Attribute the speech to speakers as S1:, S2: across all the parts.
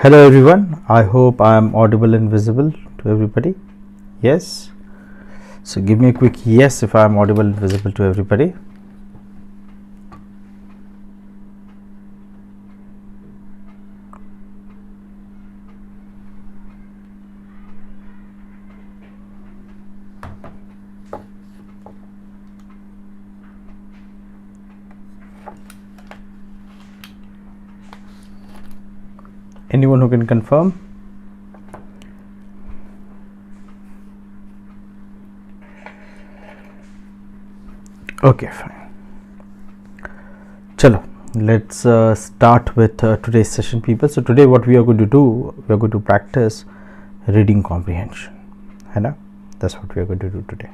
S1: Hello everyone, I hope I am audible and visible to everybody. Yes, so give me a quick yes if I am audible and visible to everybody. Anyone who can confirm? Okay, fine. Chalo, let's start with today's session, people. So today what we are going to do, we are going to practice reading comprehension. Hai, that's what we are going to do today.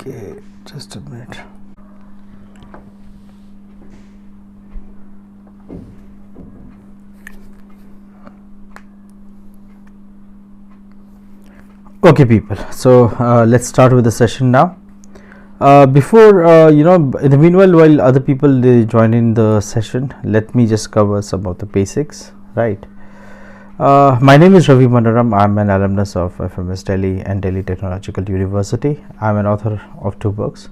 S1: Okay, just a minute. Okay, people, so let's start with the session now. Before in the meanwhile, while other people they join in the session, let me just cover some of the basics, right? My name is Ravi Manoram. I'm an alumnus of FMS Delhi and Delhi Technological University. I'm an author of 2 books.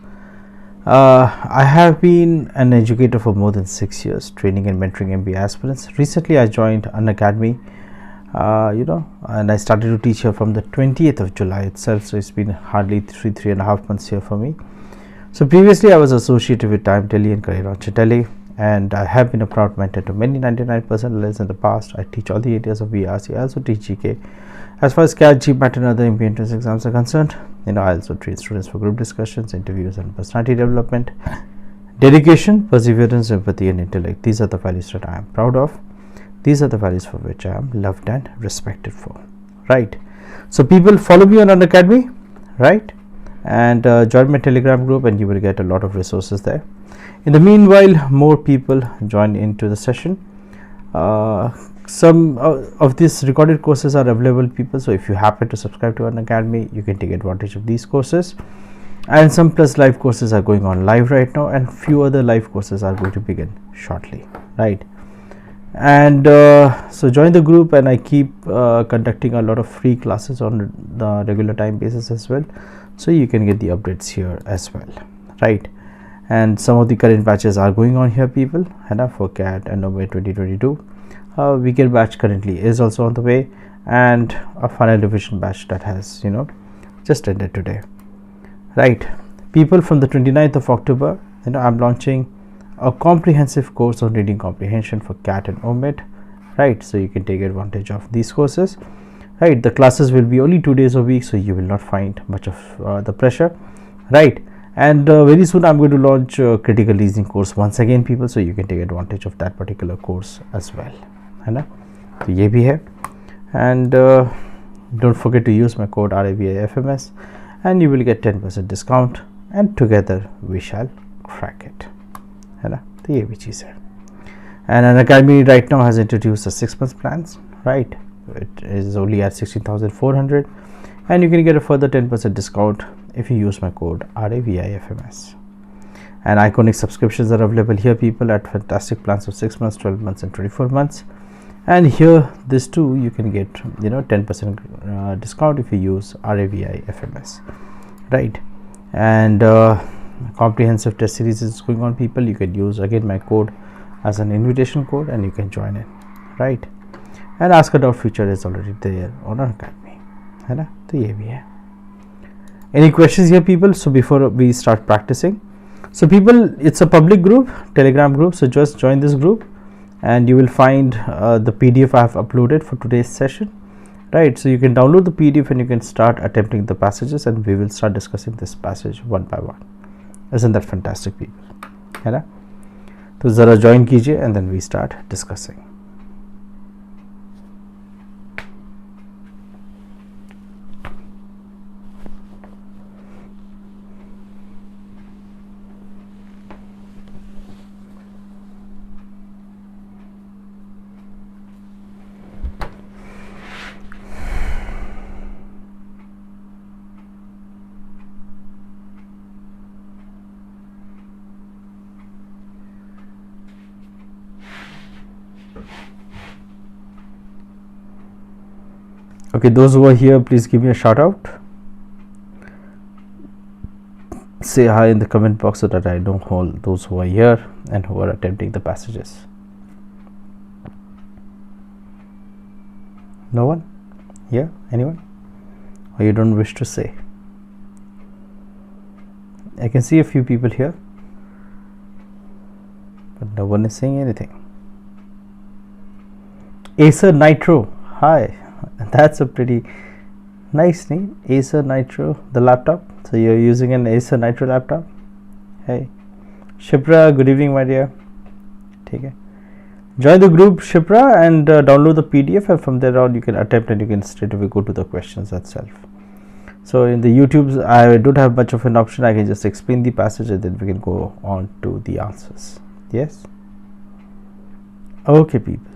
S1: I have been an educator for more than 6 years, training and mentoring MBA aspirants. Recently I joined Unacademy, and I started to teach here from the 20th of July itself, so it's been hardly three and a half months here for me. So previously I was associated with Time Delhi and Career Launch Delhi, and I have been a proud mentor to many 99% IILers in the past. I teach all the areas of VARC. I also teach GK. As far as CAT, GMAT and other MBA entrance exams are concerned, I also train students for group discussions, interviews and personality development. Dedication, perseverance, empathy and intellect, these are the values that I am proud of. These are the values for which I am loved and respected for, right? So people, follow me on Unacademy, right? And join my Telegram group and you will get a lot of resources there. In the meanwhile, more people join into the session. Some of these recorded courses are available, people, so if you happen to subscribe to Unacademy, you can take advantage of these courses. And some plus live courses are going on live right now, and few other live courses are going to begin shortly, right? And so join the group, and I keep conducting a lot of free classes on the regular time basis as well, so you can get the updates here as well, right? And some of the current batches are going on here, people, and for CAT and OMET 2022 weekend batch currently is also on the way, and a final revision batch that has just ended today, right? People, from the 29th of October I'm launching a comprehensive course on reading comprehension for CAT and OMET, right? So you can take advantage of these courses, right? The classes will be only 2 days a week, so you will not find much of the pressure, right? And very soon I'm going to launch a critical reasoning course once again, people, so you can take advantage of that particular course as well, है ना? तो ये भी है. And don't forget to use my code RAVIFMS and you will get 10% discount, and together we shall crack it, है ना? तो ये भी चीज़ है. And Unacademy right now has introduced the 6 months plans, right? It is only at 16,400, and you can get a further 10% discount if you use my code RAVIFMS. And iconic subscriptions are available here, people, at fantastic plans of 6 months, 12 months and 24 months. And here, this too, you can get 10% discount if you use RAVIFMS, right? And comprehensive test series is going on, people. You can use again my code as an invitation code and you can join it, right? And ask a doubt feature is already there on Unacademy, है ना? तो ये भी है. Any questions here, people? So before we start practicing, so people, it's a public group, Telegram group, so just join this group and you will find the PDF I have uploaded for today's session, right? So you can download the PDF and you can start attempting the passages, and we will start discussing this passage one by one. Isn't that fantastic, people? है ना? तो ज़रा join कीजिए and then we start discussing. Okay, those who are here, please give me a shout out. Say hi in the comment box so that I know all those who are here and who are attempting the passages. No one? Yeah? Anyone? Or you don't wish to say? I can see a few people here, but no one is saying anything. Acer Nitro, hi. That's a pretty nice name, Acer Nitro, the laptop. So you're using an Acer Nitro laptop. Hey Shipra, good evening my dear. Take care. Join the group Shipra and download the PDF, and from there on you can attempt and you can straight away go to the questions itself. So in the YouTubes I don't have much of an option. I can just explain the passage and then we can go on to the answers. Yes? Okay people.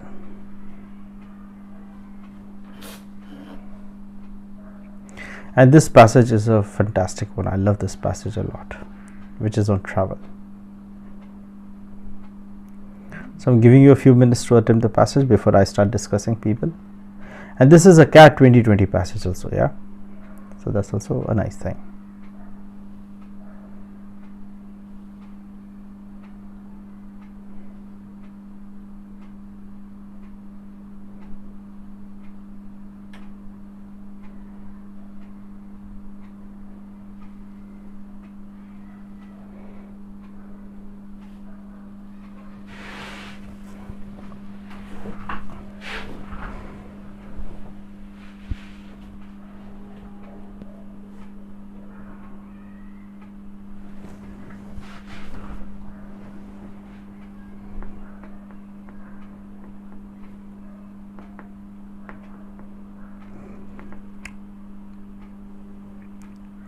S1: And this passage is a fantastic one. I love this passage a lot, which is on travel. So I'm giving you a few minutes to attempt the passage before I start discussing people. And this is a CAT 2020 passage also, yeah. So that's also a nice thing.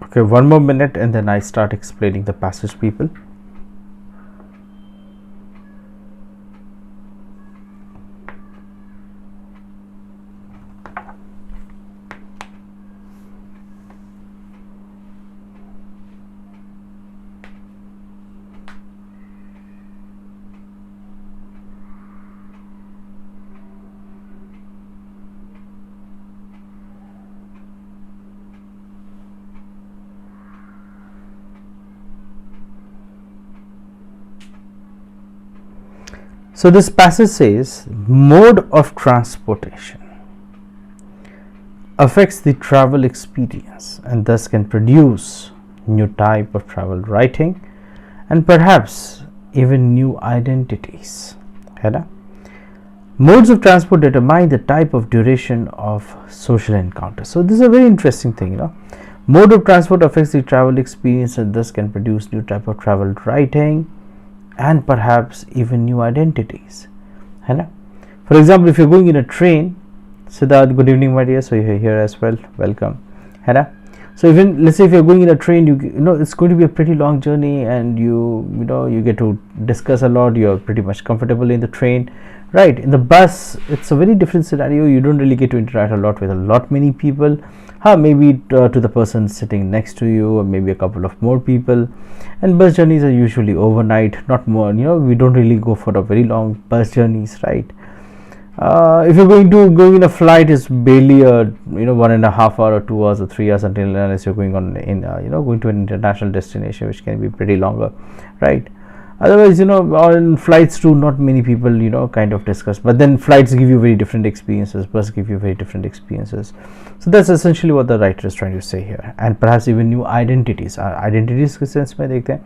S1: Okay, one more minute and then I start explaining the passage people. So this passage says mode of transportation affects the travel experience and thus can produce new type of travel writing and perhaps even new identities. Modes of transport determine the type of duration of social encounter. So this is a very interesting thing, Mode of transport affects the travel experience and thus can produce new type of travel writing and perhaps even new identities. For example, if you're going in a train, Siddharth, good evening my dear, so you're here as well, welcome. So even let's say if you're going in a train, you know it's going to be a pretty long journey and you get to discuss a lot, you're pretty much comfortable in the train, right? In the bus it's a very different scenario. You don't really get to interact a lot with a lot many people, maybe to the person sitting next to you or maybe a couple of more people. And bus journeys are usually overnight, not more, we don't really go for a very long bus journeys, right? If you're going in a flight, is barely a 1.5 hour or 2 hours or 3 hours unless you're going on going to an international destination, which can be pretty longer, right? Otherwise, on flights too, not many people kind of discuss, but then flights give you very different experiences, bus give you very different experiences. So that's essentially what the writer is trying to say here, and perhaps even new identities. Identities के sense में देखते हैं.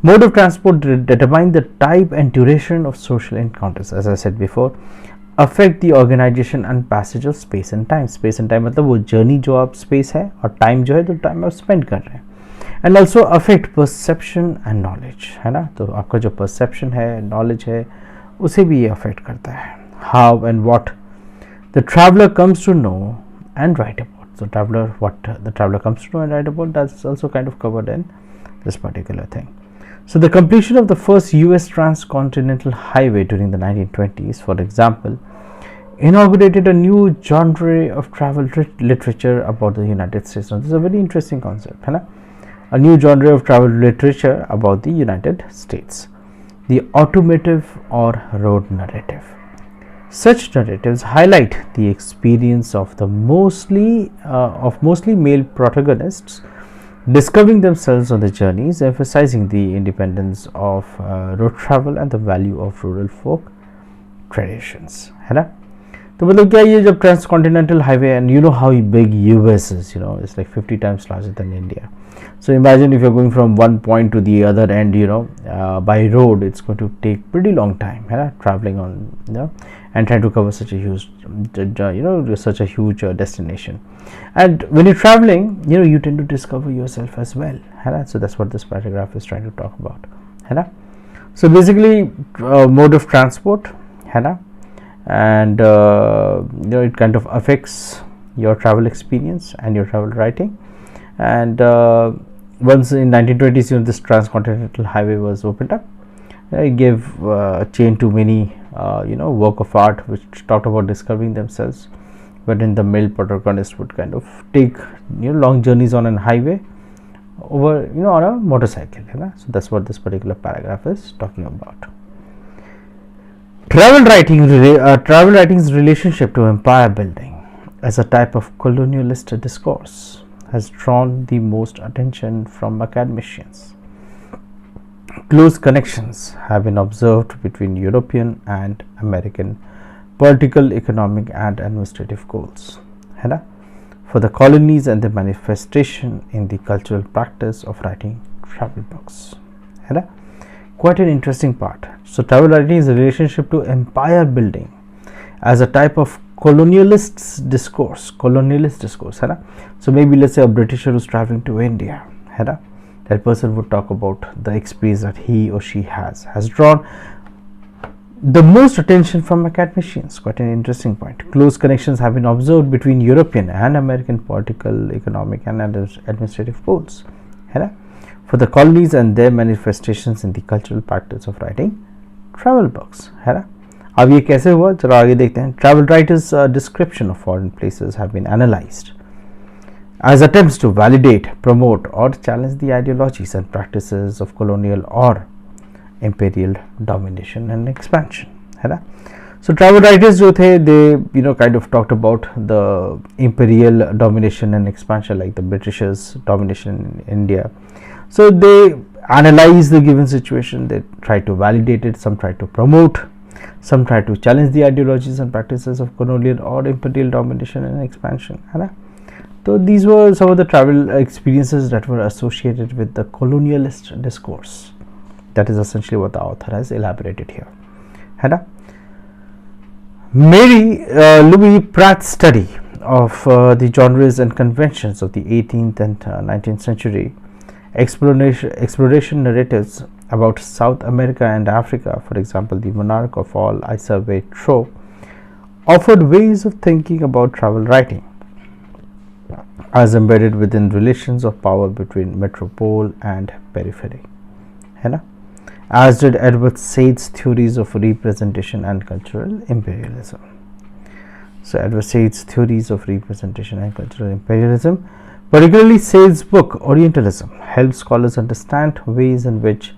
S1: Mode of transport determine the type and duration of social encounters, as I said before, affect the organization and passage of space and time. Space and time मतलब वो journey जो आप space है और time जो है तो time आप spend कर रहे हैं. And also affect perception and knowledge, है ना? तो आपका जो perception है, knowledge है, उसे भी ये affect करता है. How and what the traveler comes to know and write about. So what the traveler comes to know and write about, that's also kind of covered in this particular thing. So the completion of the first US transcontinental highway during the 1920s, for example, inaugurated a new genre of travel literature about the United States. Now, this is a very interesting concept, है ना? A new genre of travel literature about the United States, the automotive or road narrative. Such narratives highlight the experience of the mostly male protagonists discovering themselves on the journeys, emphasizing the independence of road travel and the value of rural folk traditions, है ना. तो मतलब क्या, ये जब transcontinental highway, and you know how big US is, you know it's like 50 times larger than India. So imagine if you're going from one point to the other end, you know, by road, it's going to take pretty long time, traveling on, you know, and trying to cover such a huge, such a huge destination. And when you're traveling, you know, you tend to discover yourself as well, so that's what this paragraph is trying to talk about, So basically, mode of transport, and you know, it kind of affects your travel experience and your travel writing. And once in 1920s, you know, this transcontinental highway was opened up. It gave chain to many you know, work of art which talked about discovering themselves, but in the male protagonist would kind of take, you know, long journeys on an highway over, you know, on a motorcycle, so that's what this particular paragraph is talking about. Travel writing's relationship to empire building as a type of colonialist discourse has drawn the most attention from academicians. Close connections have been observed between European and American political, economic and administrative goals, for the colonies and the manifestation in the cultural practice of writing travel books. Quite an interesting part. So travel writing is a relationship to empire building as a type of colonialist discourse. So maybe let's say a Britisher who's traveling to India, that person would talk about the experience that he or she has drawn the most attention from academicians. Quite an interesting point. Close connections have been observed between European and American political, economic and administrative goals, for the colonies and their manifestations in the cultural practice of writing travel books, अब ये कैसे हुआ, चलो आगे देखते हैं. Travel writers' description of foreign places have been analyzed as attempts to validate, promote or challenge the ideologies and practices of colonial or imperial domination and expansion, So travel writers जो थे, they, you know, kind of talked about the imperial domination and expansion, like the Britishers' domination in India. So they analyze the given situation, they try to validate it, some try to promote, some try to challenge the ideologies and practices of colonial or imperial domination and expansion. So these were some of the travel experiences that were associated with the colonialist discourse. That is essentially what the author has elaborated here. Mary Louis Pratt's study of the genres and conventions of the 18th and 19th century exploration narratives about South America and Africa, for example, the monarch of all I survey trope, offered ways of thinking about travel writing as embedded within relations of power between metropole and periphery, as did Edward Said's theories of representation and cultural imperialism. So Edward Said's theories of representation and cultural imperialism, particularly Said's book Orientalism, helps scholars understand ways in which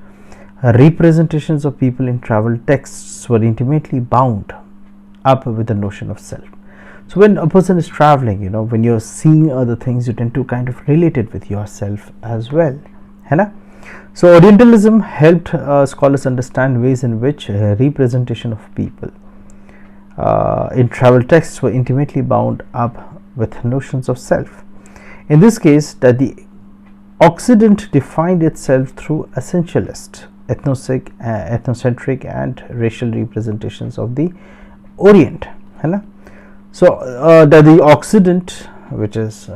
S1: representations of people in travel texts were intimately bound up with the notion of self. So when a person is traveling, you know, when you're seeing other things, you tend to kind of relate it with yourself as well, So Orientalism helped scholars understand ways in which representation of people in travel texts were intimately bound up with notions of self. In this case, that the Occident defined itself through essentialist, ethnocentric and racial representations of the Orient, So that the Occident, which is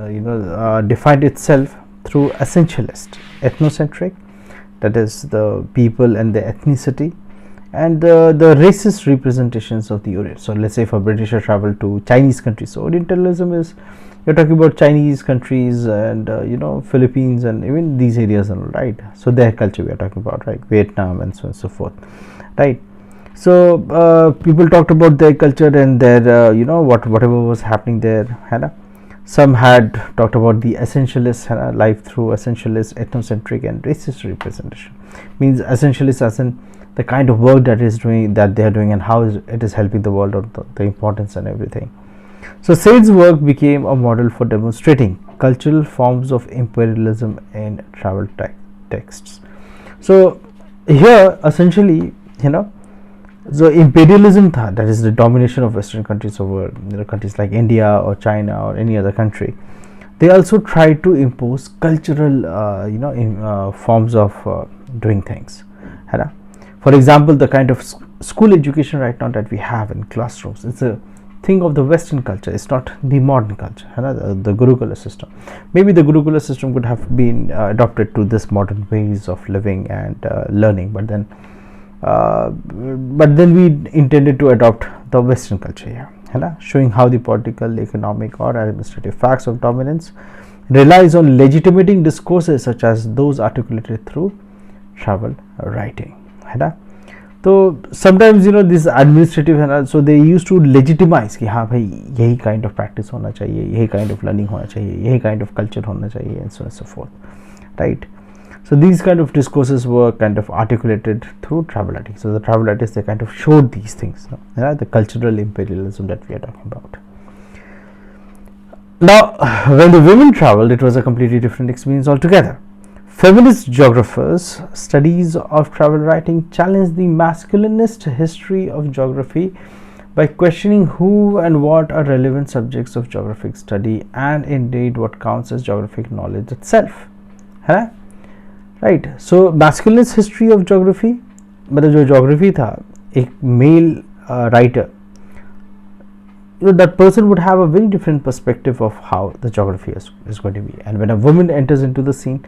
S1: defined itself through essentialist, ethnocentric, that is the people and the ethnicity, and the racist representations of the Orient. So let's say if a Britisher traveled to Chinese countries, so Orientalism is, you're talking about Chinese countries and Philippines and even these areas, and right, so their culture we are talking about, right, Vietnam and so on and so forth, right. So people talked about their culture and their whatever was happening there, Some had talked about the essentialist life through essentialist, ethnocentric and racist representation. means essentialist as in the kind of work that they are doing and how it is helping the world, or the importance and everything. So Said's work became a model for demonstrating cultural forms of imperialism in travel texts. So here essentially, so imperialism tha, that is the domination of Western countries over countries like India or China or any other country. They also try to impose cultural forms of doing things. For example, the kind of school education right now that we have in classrooms, it's a thing of the Western culture. It's not the modern culture. The Gurukula system, maybe the Gurukula system could have been adopted to this modern ways of living and learning, but then we intended to adopt the Western culture here, showing how the political, economic or administrative facts of dominance relies on legitimating discourses such as those articulated through travel writing. So sometimes this administrative, so they used to legitimize कि हाँ भाई यही kind of practice होना चाहिए, यही kind of learning होना चाहिए, यही kind of culture होना चाहिए, and so on and so forth, right? So these kind of discourses were kind of articulated through travel writing. So the travel writers, they kind of showed these things, the cultural imperialism that we are talking about. Now, when the women traveled, it was a completely different experience altogether. Feminist geographers' studies of travel writing challenged the masculinist history of geography by questioning who and what are relevant subjects of geographic study, and indeed what counts as geographic knowledge itself. Right, so masculinist history of geography, मतलब जो geography था, एक male writer, that person would have a very different perspective of how the geography is going to be, and when a woman enters into the scene,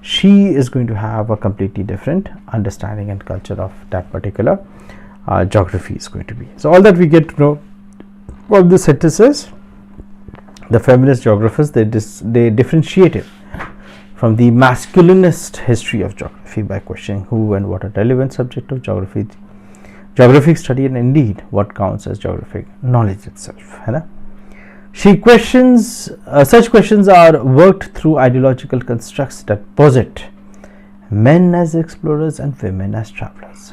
S1: she is going to have a completely different understanding and culture of that particular geography is going to be. So all that we get to know from the sentences, the feminist geographers, they differentiated from the masculinist history of geography by questioning who and what are relevant subject of geographic study, and indeed what counts as geographic knowledge itself. She questions, such questions are worked through ideological constructs that posit men as explorers and women as travelers.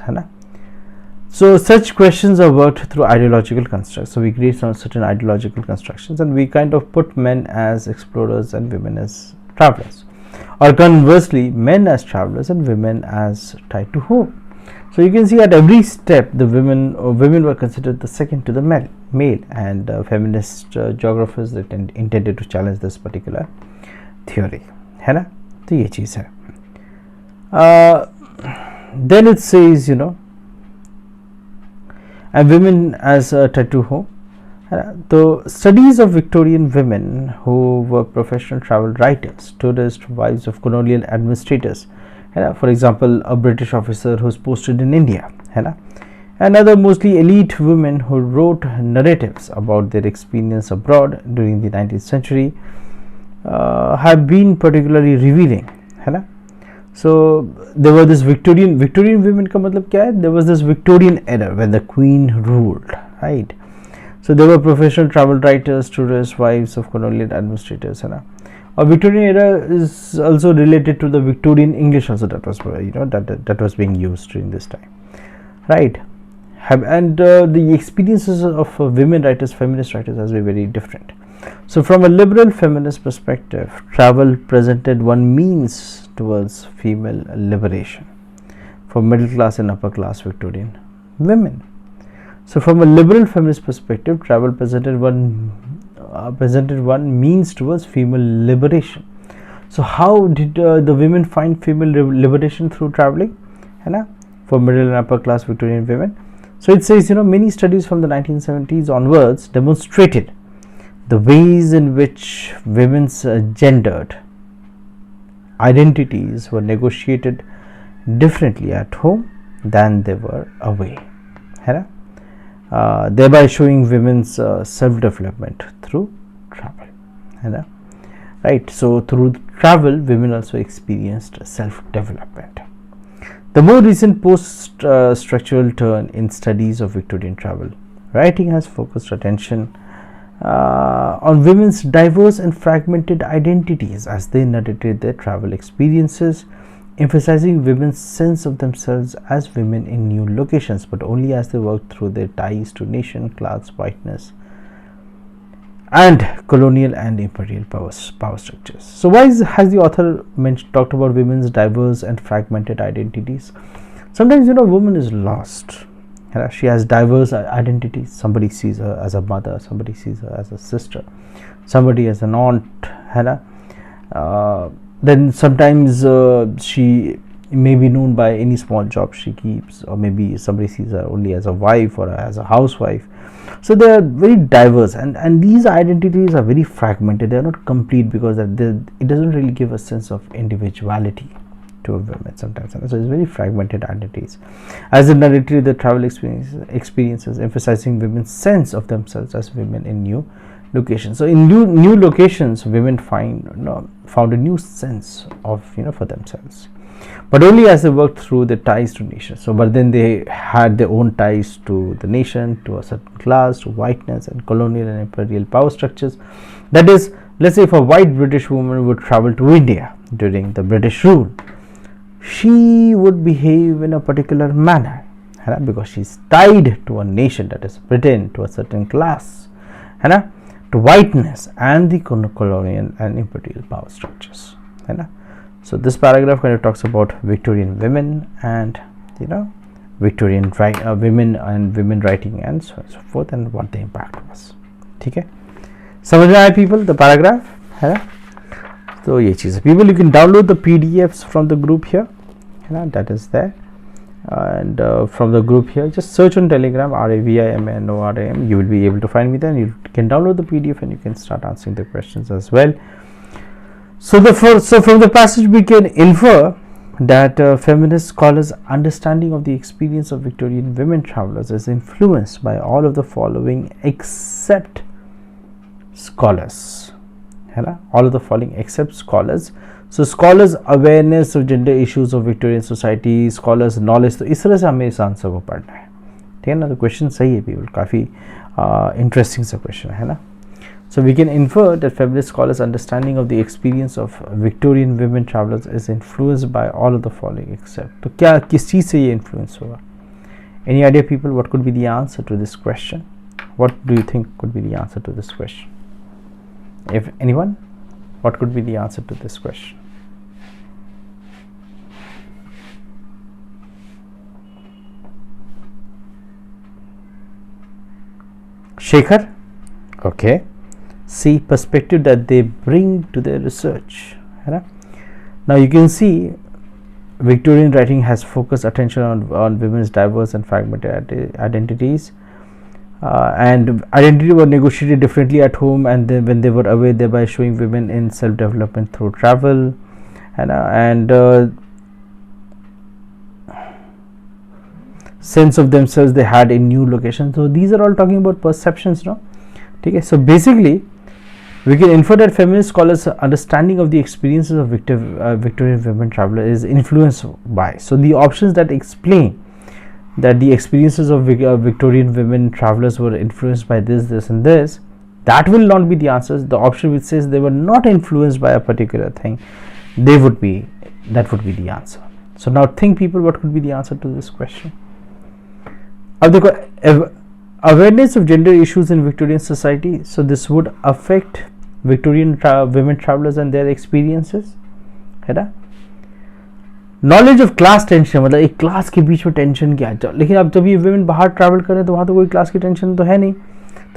S1: So such questions are worked through ideological constructs. So we create some certain ideological constructions, and we kind of put men as explorers and women as travelers, or conversely, men as travelers and women as tied to home. So you can see at every step the women were considered the second to the male, and feminist geographers that intended to challenge this particular theory. है ना? तो ये चीज़ है. Then it says, and women as tied to home. The studies of Victorian women who were professional travel writers, tourists, wives of colonial administrators, for example, a British officer who's posted in India, and other mostly elite women who wrote narratives about their experience abroad during the 19th century, have been particularly revealing. So there were this Victorian women का मतलब क्या है? There was this Victorian era when the Queen ruled, right? So there were professional travel writers, tourists, wives of colonial administrators. A Victorian era is also related to the Victorian English also, that was that was being used during this time, right? And the experiences of women writers, feminist writers, has been very different. So from a liberal feminist perspective, travel presented one means towards female liberation for middle class and upper class Victorian women. So from a liberal feminist perspective, travel presented one means towards female liberation. So how did the women find female liberation through traveling, for middle and upper class Victorian women? So it says, many studies from the 1970s onwards demonstrated the ways in which women's gendered identities were negotiated differently at home than they were away, thereby showing women's self-development through travel, right? So through travel, women also experienced self-development. The more recent post-structural turn in studies of Victorian travel writing has focused attention on women's diverse and fragmented identities as they narrated their travel experiences, emphasizing women's sense of themselves as women in new locations, but only as they work through their ties to nation, class, whiteness, and colonial and imperial power structures. So why has the author talked about women's diverse and fragmented identities? Sometimes, woman is lost. She has diverse identities. Somebody sees her as a mother, somebody sees her as a sister, somebody as an aunt. Then sometimes she may be known by any small job she keeps, or maybe somebody sees her only as a wife or as a housewife. So they are very diverse, and these identities are very fragmented. They are not complete because it doesn't really give a sense of individuality to a woman sometimes. So it's very fragmented identities. As the narrative, the travel experiences emphasizing women's sense of themselves as women in new locations. So in new locations, women found a new sense of for themselves, but only as they worked through the ties to nation. So but then they had their own ties to the nation, to a certain class, to whiteness and colonial and imperial power structures. That is, let's say if a white British woman would travel to India during the British rule, she would behave in a particular manner, because she's tied to a nation, that is Britain, to a certain class, to whiteness and the colonial and imperial power structures. So this paragraph kind of talks about Victorian women and Victorian women and women writing and so on and so forth, and what the impact was. ठीक है, समझ में आया people the paragraph है ना? तो ये चीज़ people, you can download the PDFs from the group here, that is there, and from the group here just search on Telegram RAVIMANORAM, you will be able to find me there, and you can download the PDF and you can start answering the questions as well. So from the passage we can infer that feminist scholars' understanding of the experience of Victorian women travelers is influenced by all of the following except scholars. All of the following except scholars. So scholars' awareness of gender issues of Victorian society, scholars' knowledge. तो इस तरह से हमें इस answer को पढ़ना है, ठीक है ना? तो क्वेश्चन सही है पीपल, काफ़ी इंटरेस्टिंग सा क्वेश्चन है ना. So we can infer that feminist scholars' understanding of the experience of Victorian women travelers is influenced by all of the following except. तो क्या किस चीज़ से ये influence होगा? Any idea people what could be the answer to this question? What do you think could be the answer to this question? If anyone, what could be the answer to this question? Shekhar? Okay. See, perspective that they bring to their research. Now you can see Victorian writing has focused attention on women's diverse and fragmented identities, and identity were negotiated differently at home and then when they were away, thereby showing women in self-development through travel, and sense of themselves they had in new locations. So these are all talking about perceptions, no? Okay, so basically we can infer that feminist scholars' understanding of the experiences of Victorian women travelers is influenced by. So the options that explain that the experiences of Victorian women travelers were influenced by this and this, that will not be the answers. The option which says they were not influenced by a particular thing, that would be the answer. So now think people, what could be the answer to this question? Awareness of gender issues in Victorian society, so this would affect Victorian women travelers and their experiences, है ना? Knowledge of class tension, मतलब एक class के बीच में tension क्या है, लेकिन अब जब ये women बाहर ट्रैवल करें तो वहाँ तो कोई क्लास की टेंशन तो है नहीं,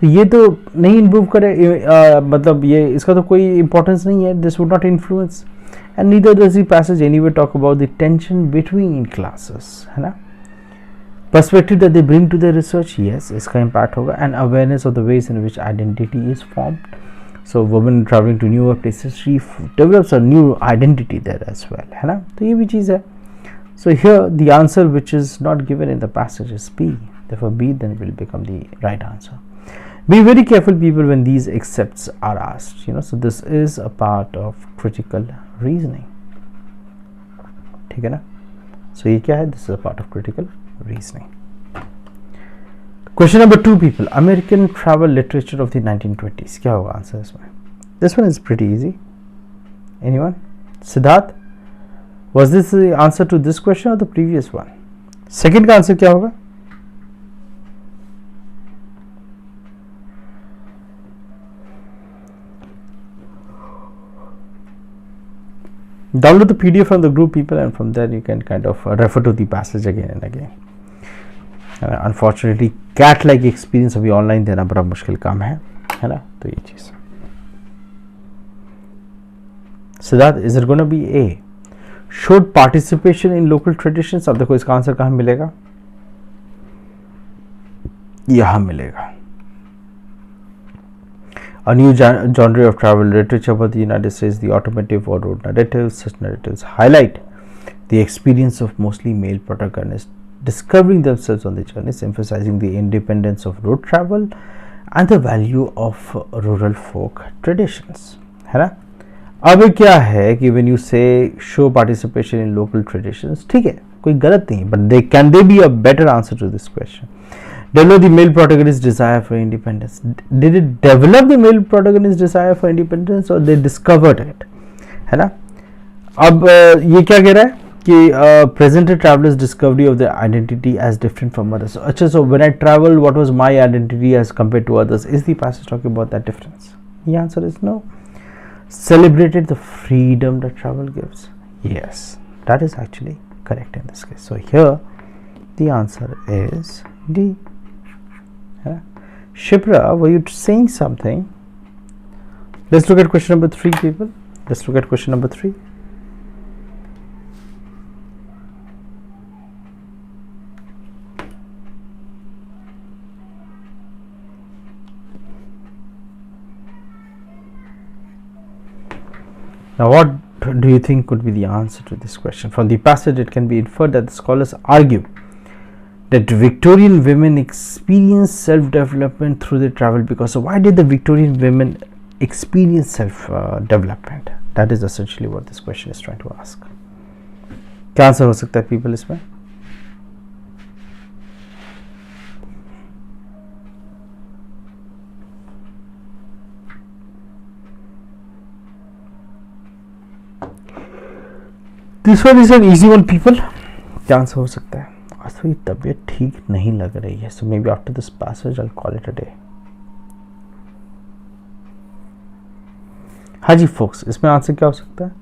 S1: तो ये तो नहीं इम्प्रूव करे, मतलब ये इसका तो कोई इंपॉर्टेंस नहीं है. This would not influence, and neither does the passage anyway talk about the tension between classes, है ना. Perspective that they bring to their research, yes, इसका impact होगा, and awareness of the ways in which identity is formed. So women traveling to newer places, she develops a new identity there as well, है ना. तो ये भी चीज़ है. So here the answer which is not given in the passage is B. Therefore B then will become the right answer. Be very careful people when these excepts are asked, so this is a part of critical reasoning, ठीक है ना. So ये क्या है? This is a part of critical reasoning. Question number 2 people, American travel literature of the 1920s. क्या होगा answer इसमें? This one is pretty easy. Anyone? Siddharth? Was this the answer to this question or the previous one? Second का answer क्या होगा? Download the PDF from the group, people, and from there you can kind of refer to the passage again and again. Unfortunately, CAT like experience अभी online देना बड़ा मुश्किल काम है ना? तो ये चीज़. Siddharth, is it going to be A? Showed participation in local traditions. अब देखो इसका आंसर कहाँ मिलेगा? यहाँ मिलेगा. A new genre of travel literature for the United States, the automotive or road narratives. Such narratives highlight the experience of mostly male protagonists discovering themselves on the journeys, emphasizing the independence of road travel and the value of rural folk traditions. है ना? अब क्या है कि when you say show participation in local traditions, ठीक है, कोई गलत नहीं, but can they be a better answer to this question? Develop the male protagonist's desire for independence. Did it develop the male protagonist's desire for independence or they discovered it? है ना? अब ये क्या कह रहा है कि presented traveler's discovery of their identity as different from others. अच्छा, so when I traveled, what was my identity as compared to others? Is the passage talking about that difference? The answer is no. Celebrated the freedom that travel gives. Yes, that is actually correct in this case. So here the answer is D. Shipra, were you saying something? Let's look at question number 3, people. Let's look at question number 3. Now, what do you think could be the answer to this question? From the passage, it can be inferred that the scholars argue that Victorian women experience self-development through their travel. Because so why did the Victorian women experience self-development? That is essentially what this question is trying to ask. क्या answer हो सकता है people इसमें? This one is an easy one, people. क्या answer हो सकता है? आज तो ये तबीयत ठीक नहीं लग रही है, so maybe after this passage I'll call it a day. हाँ जी folks, इसमें आंसर क्या हो सकता है?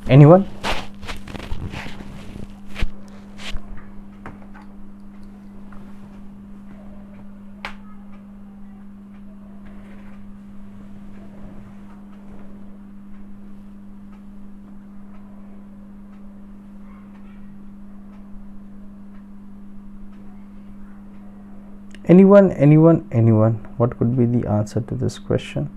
S1: Anyone? Anyone? What could be the answer to this question?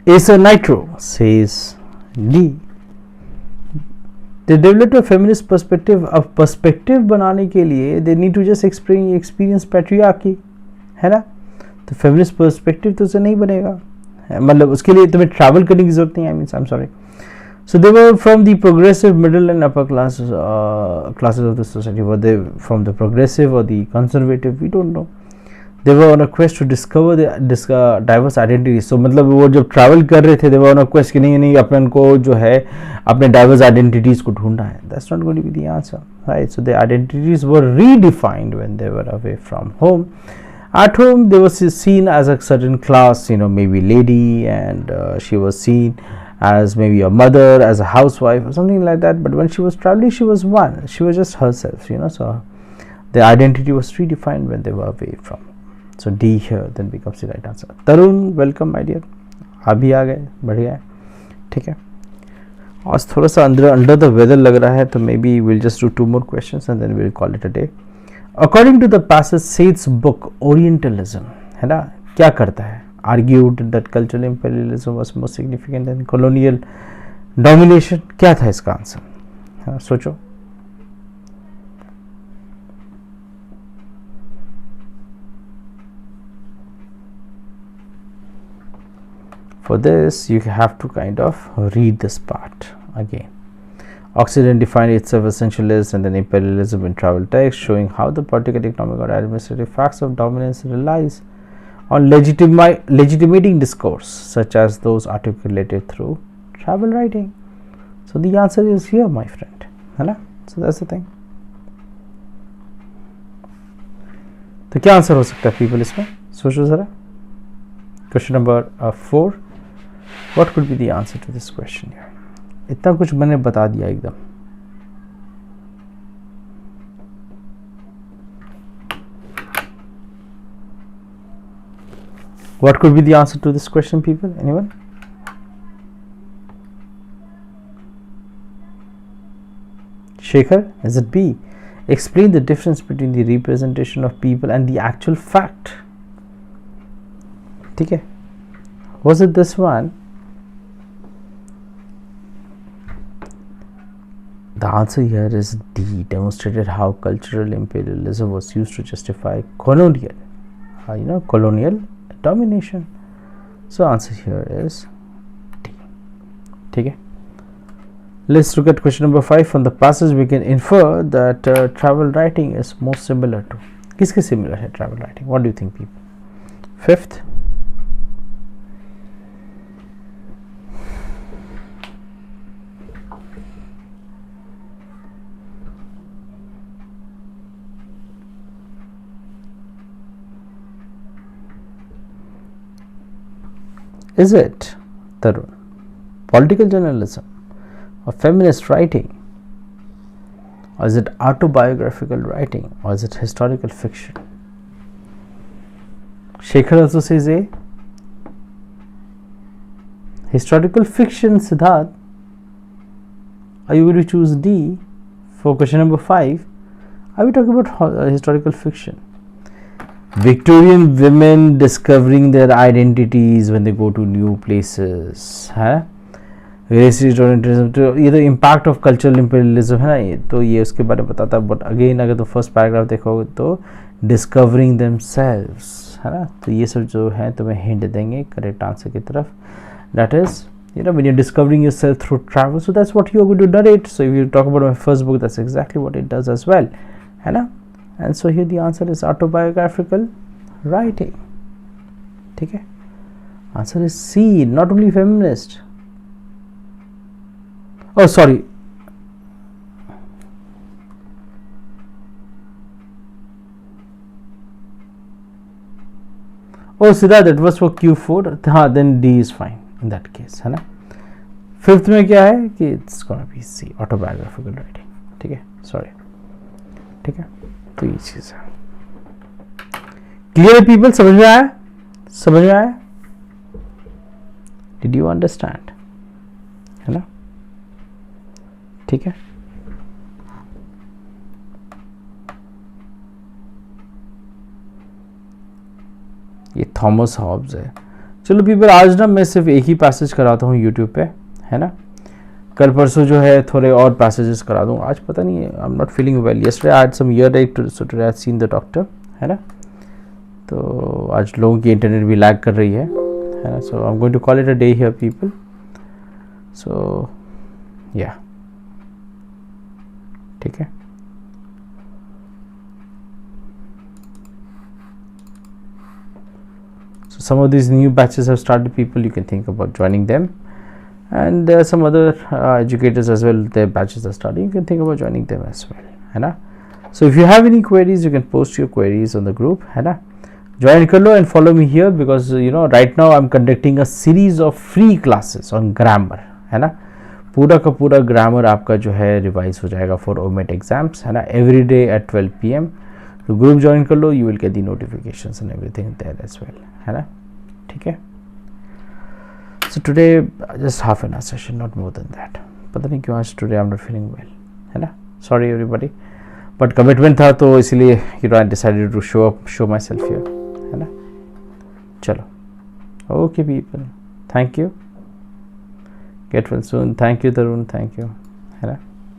S1: Acer Nitro says D. They developed a feminist perspective. अब perspective बनाने के लिए they need to just experience patriarchy, है ना? तो फेमिनिस्ट पर्सपेक्टिव तो उसे नहीं बनेगा, मतलब उसके लिए तुम्हें ट्रैवल करने की जरूरत नहीं है. I am sorry. So they were from the progressive middle and upper classes of the society. Were they from the progressive और the conservative? We don't know. They were on a quest to discover the diverse identity. So मतलब वो जब travel कर रहे थे दे were on a quest कि नहीं अपन को जो है अपने डाइवर्स आइडेंटिटीज को ढूंढना है. That's not going to be the answer, right? So the identities were redefined when they were away from home. At home, they were seen as a certain class, maybe lady, and she was seen as maybe a mother, as a housewife, or something like that. But when she was traveling, she was one. She was just herself, So the identity was redefined when they were away from. So D here then becomes the right answer. Tarun, welcome, my dear. अभी आ गए, बढ़िया है, ठीक है. आज थोड़ा सा under the weather लग रहा है, तो maybe we'll just do 2 more questions and then we'll call it a day. According to the passage, Said's book Orientalism, है ना, क्या करता है? Argued that cultural imperialism was more significant than colonial domination. क्या था इसका आंसर? हाँ, सोचो. For this you have to kind of read this part again. Occident defined itself as essentialist and then imperialism in travel text, showing how the political, economic or administrative facts of dominance relies on legitimating discourse such as those articulated through travel writing. So the answer is here, my friend, है ना? So that's the thing. तो क्या answer हो सकता है people इसमें? सोचो जरा. Question number 4. What could be the answer to this question here? इतना कुछ मैंने बता दिया एकदम. What could be the answer to this question, people? Anyone? Shekhar, is it B? Explain the difference between the representation of people and the actual fact. ठीक है? Was it this one? The answer here is D. Demonstrated how cultural imperialism was used to justify colonial, colonial domination. So answer here is D. ठीक है? Let's look at question number 5. From the passage we can infer that travel writing is most similar to. किसके similar है travel writing? What do you think, people? 5th. Is it, Tarun, political journalism or feminist writing, or is it autobiographical writing, or is it historical fiction? Shekhar also says A. Historical fiction, Siddharth. Are you going to choose D for question number 5? Are we talking about historical fiction? Victorian women discovering their identities when they go to new places, है racist orientalism, तो ये तो impact of cultural imperialism है ना, ये तो ये उसके बारे में बताता है. बट अगेन अगर तो फर्स्ट पैराग्राफ देखोगे तो डिस्कवरिंग themselves है ना, तो ये सब जो है तुम्हें हिंट देंगे करेक्ट आंसर की तरफ. That is when you're discovering yourself through travel, so that's what you're going to narrate. So if you talk about my first book, that's exactly what it does as well, है ना. And so here the answer is autobiographical writing. ठीक है? Answer is C. Not only feminist. Oh, sorry. Oh, Siddharth, that was for Q4. हाँ, then D is fine in that case, है ना. 5th में क्या है कि it's gonna be C. Autobiographical writing. ठीक है? Sorry. ठीक है? तो ये चीज है. Clear people? समझ में आया? समझ में आया? Did you understand? है ना? ठीक है. ये थॉमस हॉब्स है. चलो पीपल, आज ना मैं सिर्फ एक ही पैसेज कराता हूँ यूट्यूब पे, है ना. कल परसों जो है थोड़े और पैसेजेस करा दूँ. आज पता नहीं, I am not feeling well. Yesterday I had some earache, so today I have seen the doctor, है ना. तो आज लोगों की इंटरनेट भी लैग कर रही है ना. So I am going to call it a day here people. So yeah, ठीक है. So some of these new batches have started, people. You can think about joining them. And there are some other educators as well, their batches are starting. You can think about joining them as well, है ना. So if you have any queries, you can post your queries on the group, है ना. Join कर लो and follow me here, because right now I'm conducting a series of free classes on grammar, है ना. पूरा का पूरा grammar आपका जो है रिवाइज हो जाएगा फॉर ओमेट एग्जाम्स, है ना. Every day at 12 PM. तो ग्रुप ज्वाइन कर लो, you will get the notifications and everything there as well, है ना. ठीक है. So today just half an hour session, not more than that. पता नहीं क्यों आज today I'm not feeling well, है ना. Sorry everybody, but commitment था तो इसलिए I decided to show myself here, है ना. चलो, okay people, thank you, get well soon. Thank you Tarun, thank you, है ना.